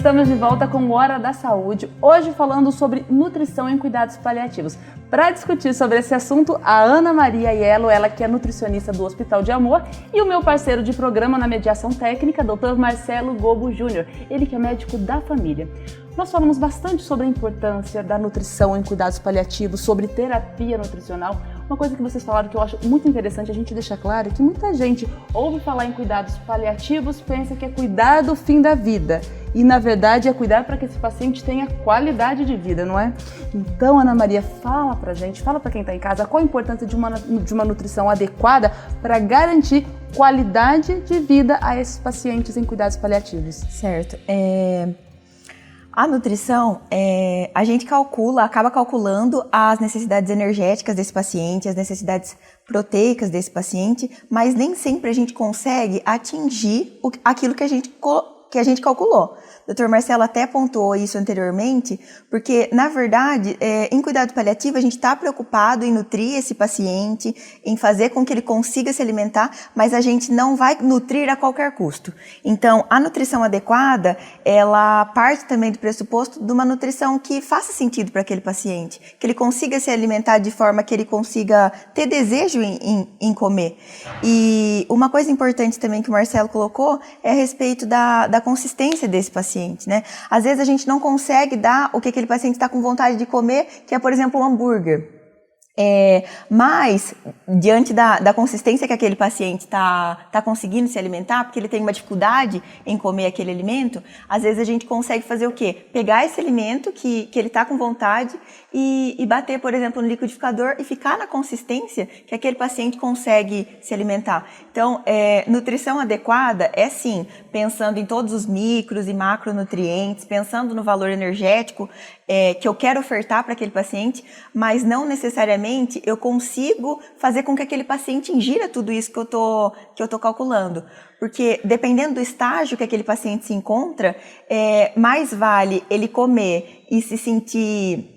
Estamos de volta com o Hora da Saúde, hoje falando sobre nutrição em cuidados paliativos. Para discutir sobre esse assunto, a Ana Maria Aiello, ela que é nutricionista do Hospital de Amor, e o meu parceiro de programa na mediação técnica, Dr. Marcelo Gobo Júnior, ele que é médico da família. Nós falamos bastante sobre a importância da nutrição em cuidados paliativos, sobre terapia nutricional. Uma coisa que vocês falaram que eu acho muito interessante a gente deixar claro é que muita gente ouve falar em cuidados paliativos, pensa que é cuidar do fim da vida. E, na verdade, é cuidar para que esse paciente tenha qualidade de vida, não é? Então, Ana Maria, fala pra gente, fala para quem está em casa, qual a importância de uma nutrição adequada para garantir qualidade de vida a esses pacientes em cuidados paliativos. Certo. A nutrição, a gente acaba calculando as necessidades energéticas desse paciente, as necessidades proteicas desse paciente, mas nem sempre a gente consegue atingir aquilo que a gente calculou. O Dr. Marcelo até pontuou isso anteriormente, porque, na verdade, em cuidado paliativo, a gente está preocupado em nutrir esse paciente, em fazer com que ele consiga se alimentar, mas a gente não vai nutrir a qualquer custo. Então, a nutrição adequada, ela parte também do pressuposto de uma nutrição que faça sentido para aquele paciente, que ele consiga se alimentar de forma que ele consiga ter desejo em comer. E uma coisa importante também que o Marcelo colocou é a respeito da consistência desse paciente. Né? Às vezes a gente não consegue dar o que aquele paciente está com vontade de comer, que é, por exemplo, um hambúrguer. Mas, diante da consistência que aquele paciente está conseguindo se alimentar, porque ele tem uma dificuldade em comer aquele alimento, às vezes a gente consegue fazer o quê? Pegar esse alimento que ele está com vontade e bater, por exemplo, no liquidificador e ficar na consistência que aquele paciente consegue se alimentar. Então, nutrição adequada é sim, pensando em todos os micros e macronutrientes, pensando no valor energético que eu quero ofertar para aquele paciente, mas não necessariamente eu consigo fazer com que aquele paciente ingira tudo isso que eu tô calculando. Porque dependendo do estágio que aquele paciente se encontra, mais vale ele comer e se sentir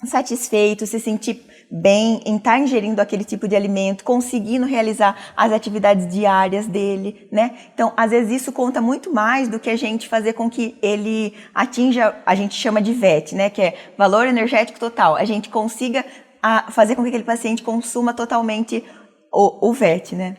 satisfeito, se sentir bem em estar ingerindo aquele tipo de alimento, conseguindo realizar as atividades diárias dele, né? Então, às vezes isso conta muito mais do que a gente fazer com que ele atinja, a gente chama de VET, né? Que é valor energético total. A gente consiga fazer com que aquele paciente consuma totalmente o VET, né?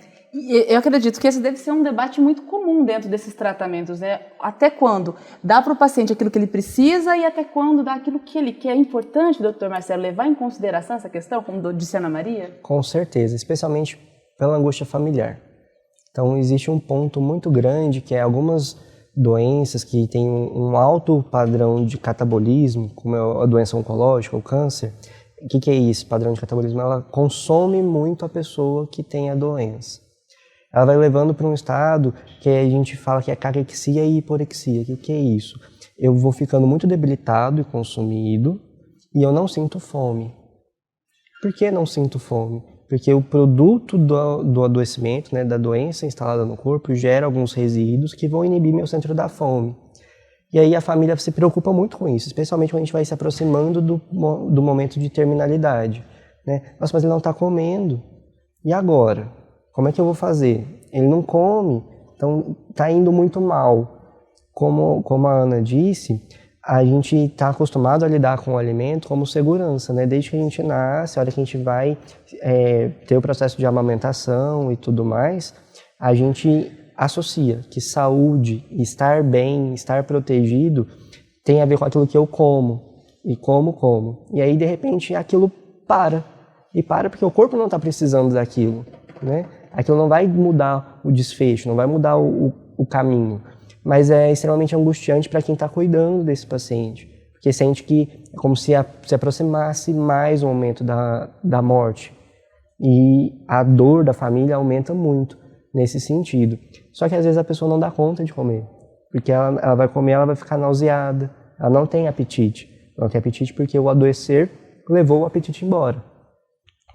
Eu acredito que esse deve ser um debate muito comum dentro desses tratamentos, né? Até quando dá para o paciente aquilo que ele precisa e até quando dá aquilo que ele quer. É importante, doutor Marcelo, levar em consideração essa questão, como disse a Ana Maria? Com certeza, especialmente pela angústia familiar. Então, existe um ponto muito grande que é algumas doenças que têm um alto padrão de catabolismo, como é a doença oncológica, o câncer. O que é isso, padrão de catabolismo? Ela consome muito a pessoa que tem a doença. Ela vai levando para um estado que a gente fala que é caquexia e hiporexia. O que é isso? Eu vou ficando muito debilitado e consumido e eu não sinto fome. Por que não sinto fome? Porque o produto do adoecimento, né, da doença instalada no corpo, gera alguns resíduos que vão inibir meu centro da fome. E aí a família se preocupa muito com isso, especialmente quando a gente vai se aproximando do momento de terminalidade. Né? Nossa, mas ele não está comendo. E agora? Como é que eu vou fazer? Ele não come, então está indo muito mal. Como a Ana disse, a gente está acostumado a lidar com o alimento como segurança, né? Desde que a gente nasce, a hora que a gente vai ter o processo de amamentação e tudo mais, a gente associa que saúde, estar bem, estar protegido tem a ver com aquilo que eu como e como. E aí, de repente, aquilo para. E para porque o corpo não está precisando daquilo, né? Aquilo não vai mudar o desfecho, não vai mudar o caminho. Mas é extremamente angustiante para quem está cuidando desse paciente. Porque sente que é como se aproximasse mais o momento da morte. E a dor da família aumenta muito nesse sentido. Só que às vezes a pessoa não dá conta de comer. Porque ela vai comer, ela vai ficar nauseada. Ela não tem apetite. Não tem apetite porque o adoecer levou o apetite embora.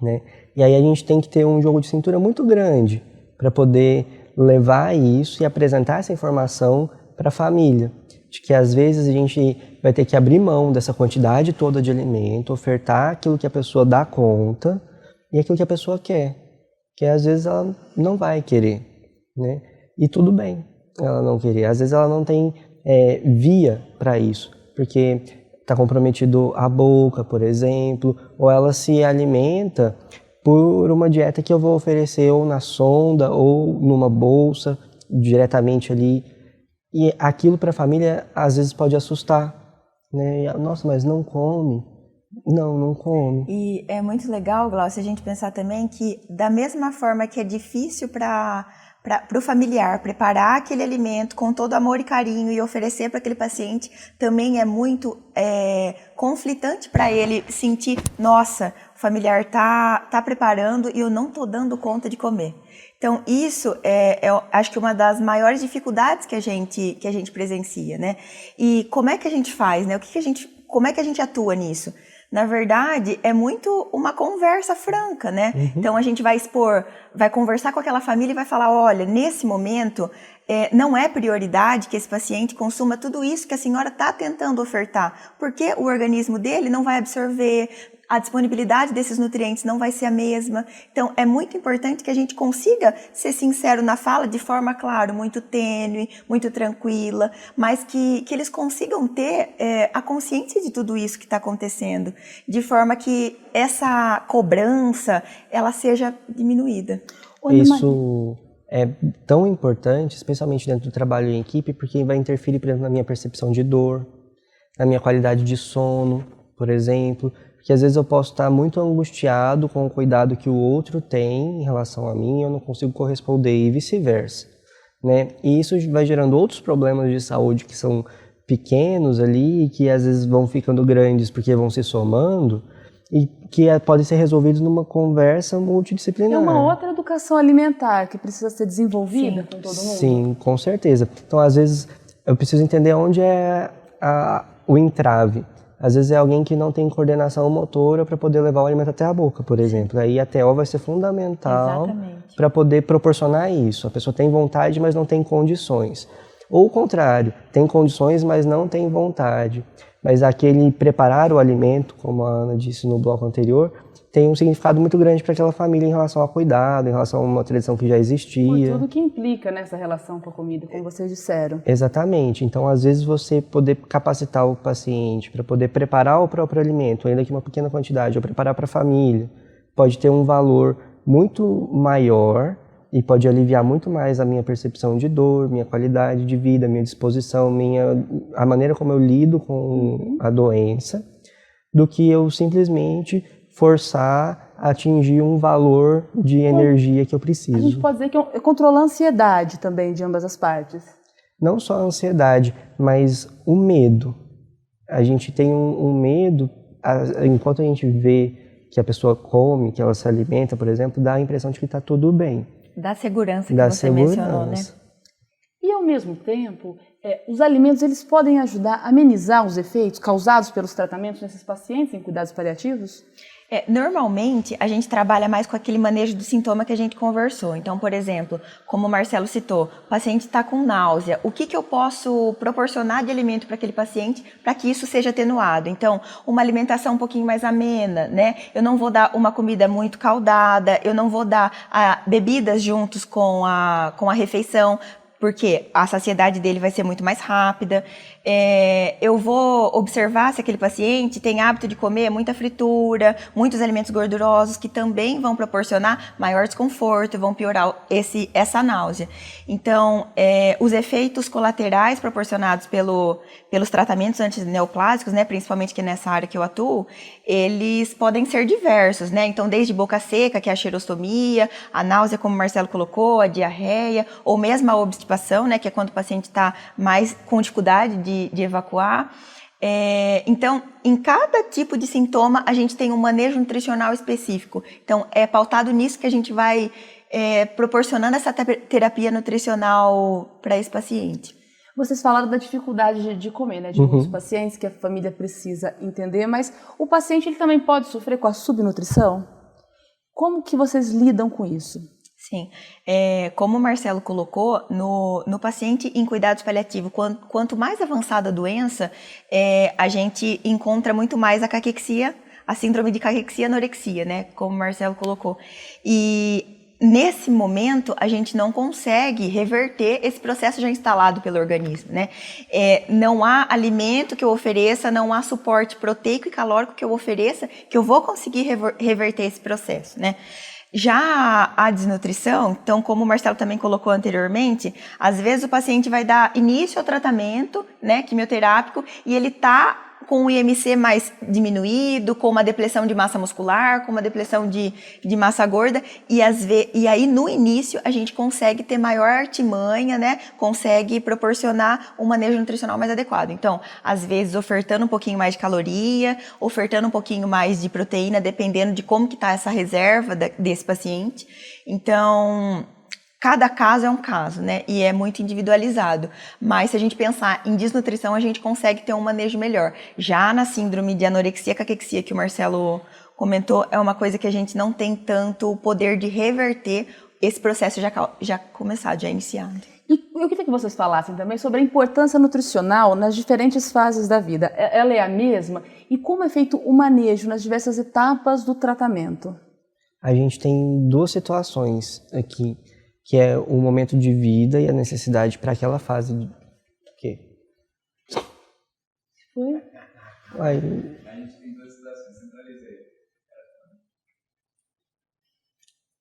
Né? E aí a gente tem que ter um jogo de cintura muito grande para poder levar isso e apresentar essa informação para a família. De que às vezes a gente vai ter que abrir mão dessa quantidade toda de alimento, ofertar aquilo que a pessoa dá conta e aquilo que a pessoa quer. Que às vezes ela não vai querer. Né? E tudo bem ela não querer. Às vezes ela não tem via para isso, porque está comprometido a boca, por exemplo, ou ela se alimenta por uma dieta que eu vou oferecer ou na sonda ou numa bolsa, diretamente ali. E aquilo para a família às vezes pode assustar, né? Nossa, mas não come. Não come. E é muito legal, Glaucio, a gente pensar também que da mesma forma que é difícil para o familiar preparar aquele alimento com todo amor e carinho e oferecer para aquele paciente, também é muito conflitante para ele sentir, nossa, o familiar tá preparando e eu não tô dando conta de comer. Então isso acho que uma das maiores dificuldades que a gente presencia, né? E como é que a gente faz, né? Como é que a gente atua nisso? Na verdade, é muito uma conversa franca, né? Uhum. Então, a gente vai conversar com aquela família e vai falar, olha, nesse momento, não é prioridade que esse paciente consuma tudo isso que a senhora está tentando ofertar, porque o organismo dele não vai absorver, a disponibilidade desses nutrientes não vai ser a mesma. Então, é muito importante que a gente consiga ser sincero na fala de forma, claro, muito tênue, muito tranquila, mas que eles consigam ter a consciência de tudo isso que está acontecendo, de forma que essa cobrança, ela seja diminuída. Isso é tão importante, especialmente dentro do trabalho em equipe, porque vai interferir, por exemplo, na minha percepção de dor, na minha qualidade de sono, por exemplo. Porque às vezes eu posso estar muito angustiado com o cuidado que o outro tem em relação a mim e eu não consigo corresponder e vice-versa, né? E isso vai gerando outros problemas de saúde que são pequenos ali e que às vezes vão ficando grandes porque vão se somando e que podem ser resolvidos numa conversa multidisciplinar. É uma outra educação alimentar que precisa ser desenvolvida com todo mundo. Sim, com certeza. Então às vezes eu preciso entender onde é o entrave. Às vezes é alguém que não tem coordenação motora para poder levar o alimento até a boca, por exemplo. Aí a TO vai ser fundamental para poder proporcionar isso. A pessoa tem vontade, mas não tem condições. Ou o contrário, tem condições, mas não tem vontade. Mas aquele preparar o alimento, como a Ana disse no bloco anterior, tem um significado muito grande para aquela família em relação ao cuidado, em relação a uma tradição que já existia. Por tudo que implica nessa relação com a comida, como vocês disseram. Exatamente. Então, às vezes, você poder capacitar o paciente para poder preparar o próprio alimento, ainda que uma pequena quantidade, ou preparar para a família, pode ter um valor muito maior e pode aliviar muito mais a minha percepção de dor, minha qualidade de vida, minha disposição, a maneira como eu lido com a doença, do que eu simplesmente forçar a atingir um valor de energia que eu preciso. A gente pode dizer que controla a ansiedade também de ambas as partes. Não só a ansiedade, mas o medo. A gente tem um medo, enquanto a gente vê que a pessoa come, que ela se alimenta, por exemplo, dá a impressão de que está tudo bem. Da segurança que você mencionou, né? E ao mesmo tempo, os alimentos eles podem ajudar a amenizar os efeitos causados pelos tratamentos nesses pacientes em cuidados paliativos? Normalmente, a gente trabalha mais com aquele manejo do sintoma que a gente conversou. Então, por exemplo, como o Marcelo citou, o paciente está com náusea. O que eu posso proporcionar de alimento para aquele paciente para que isso seja atenuado? Então, uma alimentação um pouquinho mais amena, né? Eu não vou dar uma comida muito caldada, eu não vou dar bebidas juntos com a refeição, porque a saciedade dele vai ser muito mais rápida. Eu vou observar se aquele paciente tem hábito de comer muita fritura, muitos alimentos gordurosos, que também vão proporcionar maior desconforto, vão piorar essa náusea. Então, os efeitos colaterais proporcionados pelos tratamentos antineoplásicos, né, principalmente que nessa área que eu atuo, eles podem ser diversos, né? Então, desde boca seca, que é a xerostomia, a náusea, como o Marcelo colocou, a diarreia, ou mesmo a obstipação, né, que é quando o paciente está mais com dificuldade de evacuar. Então, em cada tipo de sintoma, a gente tem um manejo nutricional específico. Então, é pautado nisso que a gente vai proporcionando essa terapia nutricional para esse paciente. Vocês falaram da dificuldade de comer, né, de muitos pacientes que a família precisa entender, mas o paciente ele também pode sofrer com a subnutrição? Como que vocês lidam com isso? Sim, como o Marcelo colocou, no paciente em cuidados paliativos, quanto mais avançada a doença, a gente encontra muito mais a caquexia, a síndrome de caquexia-anorexia, né, como o Marcelo colocou. E nesse momento, a gente não consegue reverter esse processo já instalado pelo organismo, né? Não há alimento que eu ofereça, não há suporte proteico e calórico que eu ofereça, que eu vou conseguir reverter esse processo, né? Já a desnutrição, então, como o Marcelo também colocou anteriormente, às vezes o paciente vai dar início ao tratamento, né, quimioterápico, e ele está com o IMC mais diminuído, com uma depressão de massa muscular, com uma depressão de massa gorda, e aí no início a gente consegue ter maior artimanha, né, consegue proporcionar um manejo nutricional mais adequado. Então, às vezes ofertando um pouquinho mais de caloria, ofertando um pouquinho mais de proteína, dependendo de como que está essa reserva desse paciente. Então, cada caso é um caso, né? E é muito individualizado. Mas se a gente pensar em desnutrição, a gente consegue ter um manejo melhor. Já na síndrome de anorexia, caquexia, que o Marcelo comentou, é uma coisa que a gente não tem tanto o poder de reverter esse processo já começado, já iniciado. E eu queria que vocês falassem também sobre a importância nutricional nas diferentes fases da vida. Ela é a mesma? E como é feito o manejo nas diversas etapas do tratamento? A gente tem duas situações aqui, que é o momento de vida e a necessidade para aquela fase de... O quê? Foi? Ai. A gente tem duas situações, centralizei.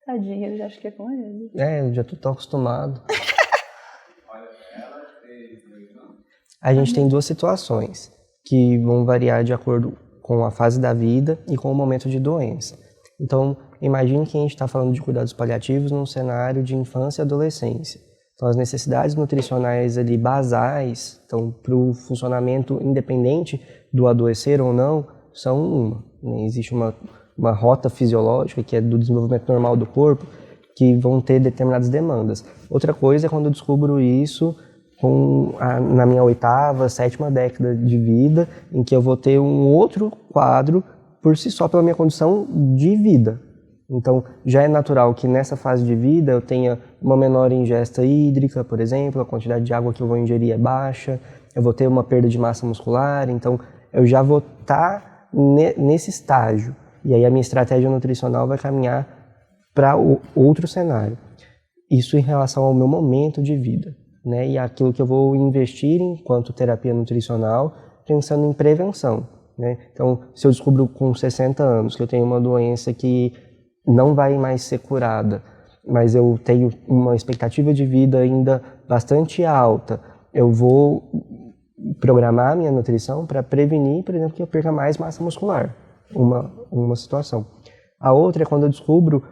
Tadinho, ele já acha que é com ele. Eu já tô tão acostumado. Olha, ela fez 2 anos. A gente tem duas situações que vão variar de acordo com a fase da vida e com o momento de doença. Então, imagine que a gente está falando de cuidados paliativos num cenário de infância e adolescência. Então, as necessidades nutricionais ali basais, então, para o funcionamento independente do adoecer ou não, são uma. Né? Existe uma rota fisiológica, que é do desenvolvimento normal do corpo, que vão ter determinadas demandas. Outra coisa é quando eu descubro isso na minha 8ª, 7ª década de vida, em que eu vou ter um outro quadro por si só pela minha condição de vida. Então, já é natural que nessa fase de vida eu tenha uma menor ingesta hídrica, por exemplo, a quantidade de água que eu vou ingerir é baixa, eu vou ter uma perda de massa muscular, então eu já vou estar nesse estágio. E aí a minha estratégia nutricional vai caminhar para outro cenário. Isso em relação ao meu momento de vida, né? E aquilo que eu vou investir enquanto terapia nutricional, pensando em prevenção. Né? Então, se eu descubro com 60 anos que eu tenho uma doença que não vai mais ser curada, mas eu tenho uma expectativa de vida ainda bastante alta, eu vou programar a minha nutrição para prevenir, por exemplo, que eu perca mais massa muscular, uma situação. A outra é quando eu descubro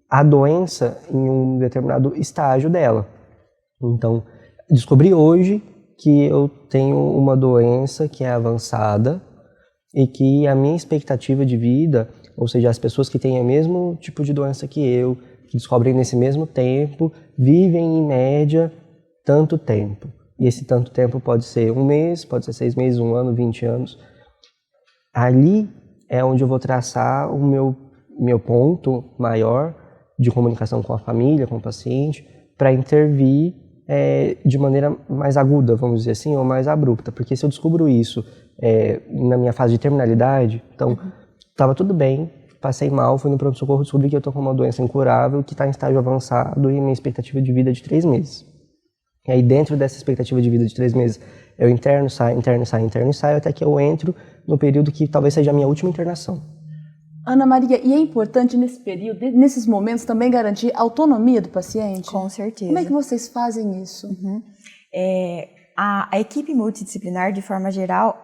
a doença em um determinado estágio dela. Então, descobri hoje que eu tenho uma doença que é avançada, e que a minha expectativa de vida, ou seja, as pessoas que têm o mesmo tipo de doença que eu, que descobrem nesse mesmo tempo, vivem em média tanto tempo. E esse tanto tempo pode ser 1 mês, pode ser 6 meses, 1 ano, 20 anos. Ali é onde eu vou traçar o meu ponto maior de comunicação com a família, com o paciente, para intervir de maneira mais aguda, vamos dizer assim, ou mais abrupta. Porque se eu descubro isso na minha fase de terminalidade, então estava tudo bem, passei mal, fui no pronto-socorro, descobri que eu estou com uma doença incurável, que está em estágio avançado e minha expectativa de vida é de 3 meses. E aí dentro dessa expectativa de vida de 3 meses, eu interno, saio, até que eu entro no período que talvez seja a minha última internação. Ana Maria, e é importante nesse período, nesses momentos, também garantir a autonomia do paciente? Com certeza. Como é que vocês fazem isso? A equipe multidisciplinar, de forma geral,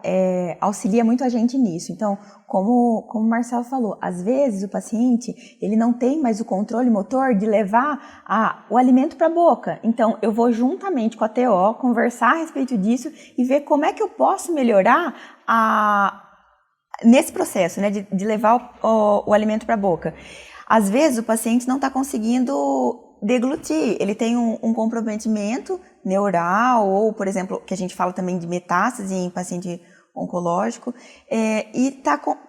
auxilia muito a gente nisso. Então, como o Marcelo falou, às vezes o paciente ele não tem mais o controle motor de levar o alimento para a boca. Então, eu vou juntamente com a TO conversar a respeito disso e ver como é que eu posso melhorar nesse processo, né, de levar o alimento para a boca. Às vezes o paciente não está conseguindo deglutir, ele tem um comprometimento neural ou, por exemplo, que a gente fala também de metástase em paciente oncológico, e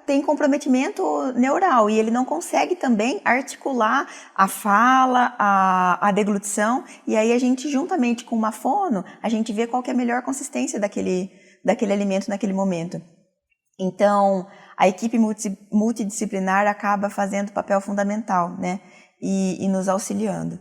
tem comprometimento neural e ele não consegue também articular a fala, a deglutição, e aí a gente, juntamente com uma fono, a gente vê qual que é a melhor consistência daquele alimento naquele momento. Então, a equipe multidisciplinar acaba fazendo papel fundamental, né? e nos auxiliando.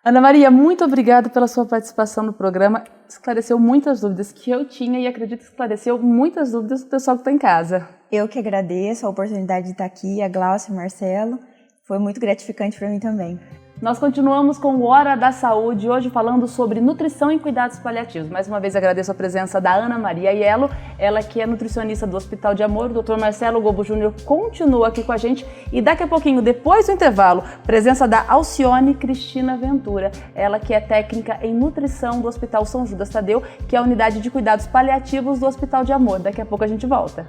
Ana Maria, muito obrigada pela sua participação no programa. Esclareceu muitas dúvidas que eu tinha e acredito que esclareceu muitas dúvidas do pessoal que está em casa. Eu que agradeço a oportunidade de estar aqui, a Glaucia e o Marcelo. Foi muito gratificante para mim também. Nós continuamos com o Hora da Saúde, hoje falando sobre nutrição e cuidados paliativos. Mais uma vez agradeço a presença da Ana Maria Aiello, ela que é nutricionista do Hospital de Amor. O Dr. Marcelo Gobo Júnior continua aqui com a gente e daqui a pouquinho, depois do intervalo, presença da Alcione Cristina Ventura, ela que é técnica em nutrição do Hospital São Judas Tadeu, que é a unidade de cuidados paliativos do Hospital de Amor. Daqui a pouco a gente volta.